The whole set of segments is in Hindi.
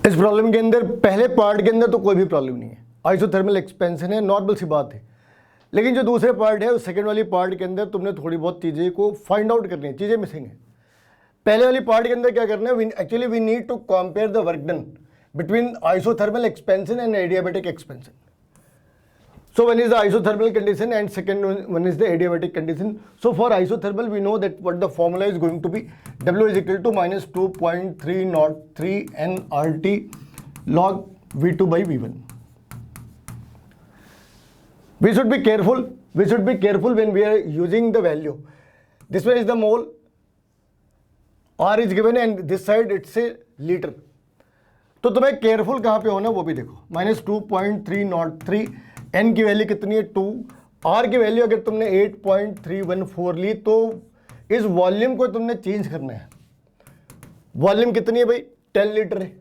इस प्रॉब्लम के अंदर पहले पार्ट के अंदर तो कोई भी प्रॉब्लम नहीं है, आइसोथर्मल एक्सपेंशन है, नॉर्मल सी बात है। लेकिन जो दूसरे पार्ट है उस सेकंड वाली पार्ट के अंदर तुमने थोड़ी बहुत चीज़ें को फाइंड आउट करनी है, चीज़ें मिसिंग है। पहले वाली पार्ट के अंदर क्या करना है, actually we need to compare the work done between isothermal expansion and adiabatic expansion. So one is the isothermal condition and second one is the adiabatic condition. So for isothermal we know that what the formula is going to be, W is equal to minus 2.303 nRT log V2 by V1. We should be careful when we are using the value. This one is the mole, R is given and this side it's a liter. तो तुम्हें केयरफुल कहाँ पे होना वो भी देखो, माइनस 2.303, एन की वैल्यू कितनी है 2, आर की वैल्यू अगर तुमने 8.314 ली तो इस वॉल्यूम को तुमने चेंज करना है। वॉल्यूम कितनी है भाई 10 लीटर है,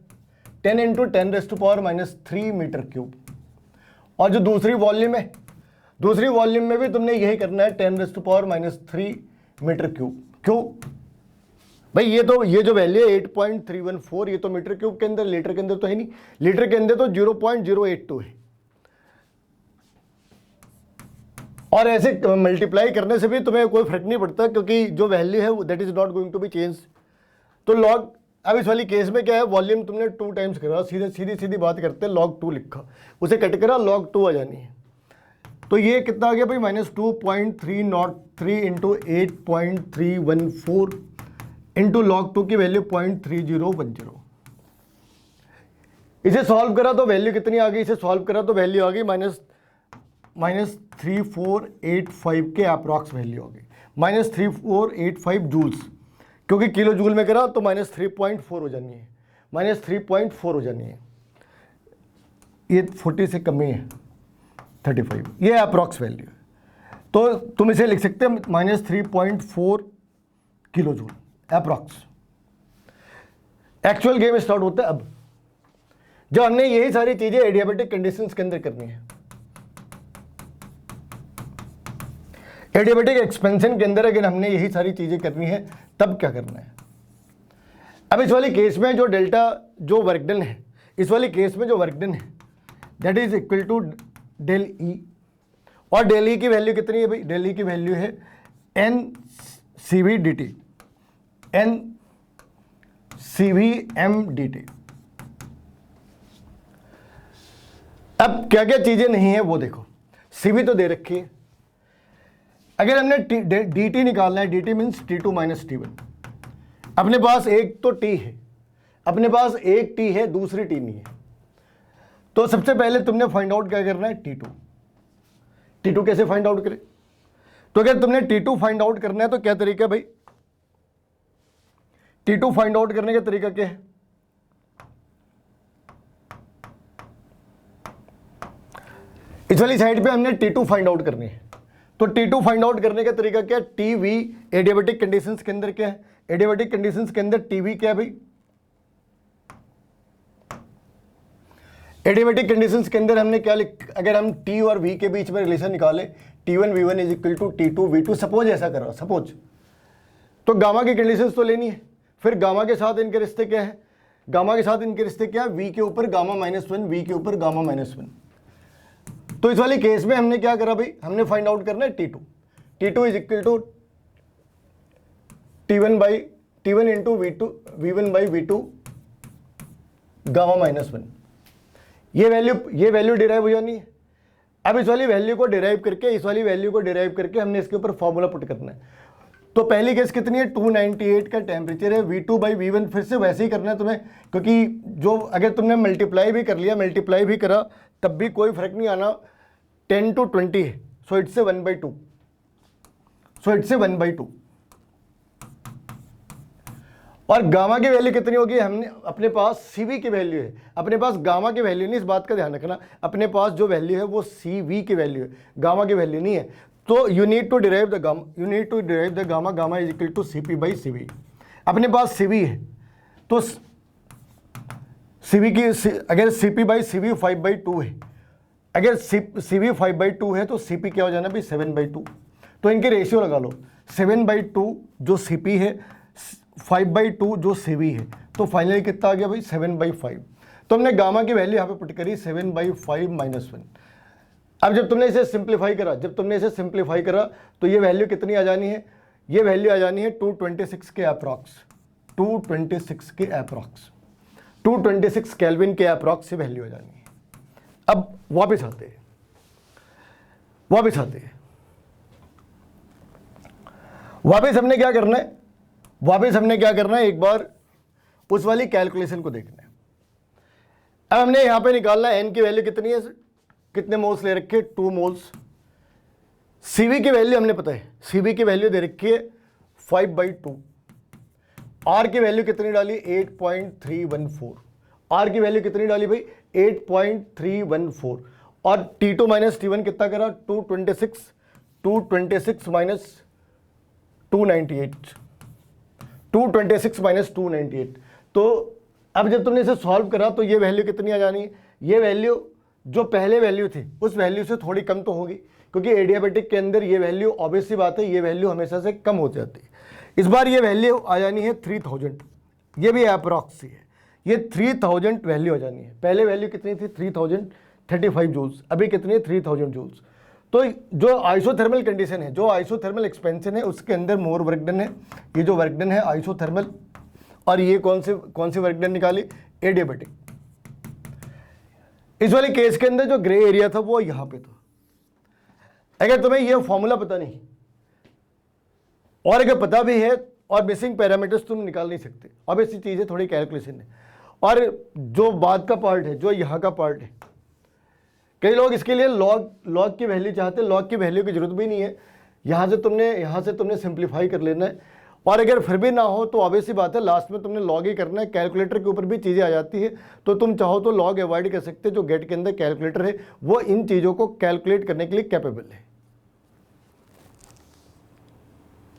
10 इंटू 10⁻³ मीटर क्यूब। और जो दूसरी वॉल्यूम है, दूसरी वॉल्यूम में भी तुमने यही करना है 10⁻³ मीटर क्यूब। क्यों भाई, ये जो वैल्यू है 8.314 ये तो मीटर क्यूब के अंदर, लीटर के अंदर तो है नहीं, लीटर के अंदर तो 0.082 है। और ऐसे मल्टीप्लाई करने से भी तुम्हें कोई फर्क नहीं पड़ता क्योंकि जो वैल्यू है that is not going to be change. तो लॉग, अब इस वाली केस में क्या है, वॉल्यूम तुमने 2 टाइम्स करा, सीधी बात करते हैं, log 2 लिखा, उसे कट करा, log 2 आ जानी है। तो ये कितना आ गया भाई, माइनस 2.303 इंटू 8.314 इंटू log 2 की वैल्यू 0.3010। इसे सॉल्व करा तो वैल्यू कितनी आ गई, इसे सॉल्व करा तो वैल्यू आ गई माइनस 3485 के अप्रॉक्स वैल्यू आ गई, माइनस 3485 जूल्स, क्योंकि किलो जूल में करा तो माइनस 3.4 हो जानी है, माइनस 3.4 हो जानी है। ये 40 से कम ही है, 35, ये अप्रॉक्स वैल्यू है। तो तुम इसे लिख सकते हैं minus 3.4 kilo joule approx. Actual game start होता है अब, जब हमने यही सारी चीजें एडियाबेटिक कंडीशंस के अंदर करनी है। एडियाबेटिक एक्सपेंशन के अंदर अगर हमने यही सारी चीजें करनी है तब क्या करना है। अब इस वाली केस में जो डेल्टा जो वर्क डन है, इस वाली केस में जो वर्क डन है that is equal to del E, और डेल ई की वैल्यू कितनी है भाई, डेल ई की वैल्यू है N C V D T, N C V M D T. अब क्या क्या चीजें नहीं है वो देखो, सीवी तो दे रखी है। अगर हमने डी टी निकालना है, D T means T2 minus T1, अपने पास एक तो टी है, अपने पास एक टी है, दूसरी टी नहीं है। तो सबसे पहले तुमने फाइंड आउट क्या करना है, T2। T2 कैसे फाइंड आउट करें, तो अगर तुमने T2 फाइंड आउट करना है तो क्या तरीका है भाई, T2 फाइंड आउट करने का तरीका क्या है, इस वाली साइड पे हमने T2 फाइंड आउट करनी है। तो T2 फाइंड आउट करने का तरीका क्या है, टीवी एडियाबेटिक कंडीशंस के अंदर क्या है, एडियाबेटिक कंडीशंस के अंदर टीवी क्या है भाई, एडियाबेटिक कंडीशंस के अंदर हमने क्या अगर हम टी और वी के बीच में रिलेशन निकाले, T1 V1 is equal to T2 V2, suppose ऐसा करो, सपोज, तो गामा की कंडीशंस तो लेनी है। फिर गामा के साथ इनके रिश्ते क्या है, गामा के साथ इनके रिश्ते क्या है, वी के ऊपर गामा -1, वी के ऊपर गामा -1। तो इस वाली केस में हमने क्या करा भाई, हमने फाइंड आउट करना है T2 is equal to T1 into V1 by V2 gamma -1। ये वैल्यू डिराइव हो जानी है। अब इस वाली वैल्यू को डिराइव करके, इस वाली वैल्यू को डिराइव करके हमने इसके ऊपर फॉर्मूला पुट करना है। तो पहली केस कितनी है, 298 का टेम्परेचर है, V2 बाई V1 फिर से वैसे ही करना है तुम्हें, क्योंकि जो अगर तुमने मल्टीप्लाई भी कर लिया, मल्टीप्लाई भी करा तब भी कोई फर्क नहीं आना, 10 to 20 है, सो इट्स से 1/2, सो इट्स से 1/2। और गामा की वैल्यू कितनी होगी, हमने अपने पास सीवी की वैल्यू है, अपने पास गामा की वैल्यू नहीं, इस बात का ध्यान रखना, अपने पास जो वैल्यू है वो सीवी की वैल्यू है, गामा की वैल्यू नहीं है। तो you need to derive the gamma, gamma is equal to CP by CV। अपने पास CV है तो CV की अगर CP बाई CV 5/2 है, अगर CV 5/2 है तो CP क्या हो जाना भाई 7/2। तो इनके रेशियो लगा लो, 7/2 जो CP है, 5/2 जो CV है, तो फाइनली कितना आ गया भाई 7/5। तो हमने गामा की वैल्यू यहाँ पे पुट करी 7/5 -1। अब जब तुमने इसे सिंप्लीफाई करा तो ये वैल्यू कितनी आ जानी है, ये वैल्यू आ जानी है 226 के अप्रॉक्स, 226 केल्विन के अप्रॉक्स से वैल्यू आ जानी है। अब वापस आते हैं, वापस हमने क्या करना है, एक बार उस वाली कैलकुलेशन को देखना है। अब हमने यहां पे निकालना है एन की वैल्यू कितनी है, कितने मोल्स ले रखे, 2 मोल्स। सीवी की वैल्यू हमने पता है, सीवी की वैल्यू दे रखी है 5/2। आर की वैल्यू कितनी डाली, 8.314। आर की वैल्यू कितनी डाली भाई, 8.314। और T2 माइनस T1 कितना करा, 226 माइनस 298, 226 माइनस 298। तो अब जब तुमने इसे सॉल्व करा तो ये वैल्यू कितनी आ जानी है, ये वैल्यू जो पहले वैल्यू थी उस वैल्यू से थोड़ी कम तो होगी, क्योंकि एडियाबेटिक के अंदर ये वैल्यू ऑब्वियस सी बात है, ये वैल्यू हमेशा से कम हो जाती है। इस बार ये वैल्यू आ जानी है 3000, ये भी अप्रॉक्स ही है, ये 3000 वैल्यू आ जानी है। पहले वैल्यू कितनी थी, 3035 जूल्स, अभी कितनी है, 3000 जूल्स। तो जो आइसोथर्मल कंडीशन है, जो आइसोथर्मल एक्सपेंशन है, उसके अंदर मोर वर्क डन है। ये जो वर्क डन है आइसोथर्मल, और ये कौन सी वर्क डन निकाली, एडियाबेटिक। इस वाले केस के अंदर जो ग्रे एरिया था वो यहां पे था। अगर तुम्हें ये फॉर्मूला पता नहीं और अगर पता भी है और मिसिंग पैरामीटर्स तुम निकाल नहीं सकते, अब ऐसी चीज़ें थोड़ी कैलकुलेशन है। और जो बाद का पार्ट है, जो यहाँ का पार्ट है, कई लोग इसके लिए लॉग की वैल्यू चाहते हैं। लॉग की वैल्यू की जरूरत भी नहीं है, यहाँ से तुमने सिंप्लीफाई कर लेना है। और अगर फिर भी ना हो तो ऑब्वियस सी बात है, लास्ट में तुमने लॉग ही करना है। कैलकुलेटर के ऊपर भी चीज़ें आ जाती है, तो तुम चाहो तो लॉग अवॉइड कर सकते हो। जो गेट के अंदर कैलकुलेटर है वो इन चीज़ों को कैलकुलेट करने के लिए कैपेबल है।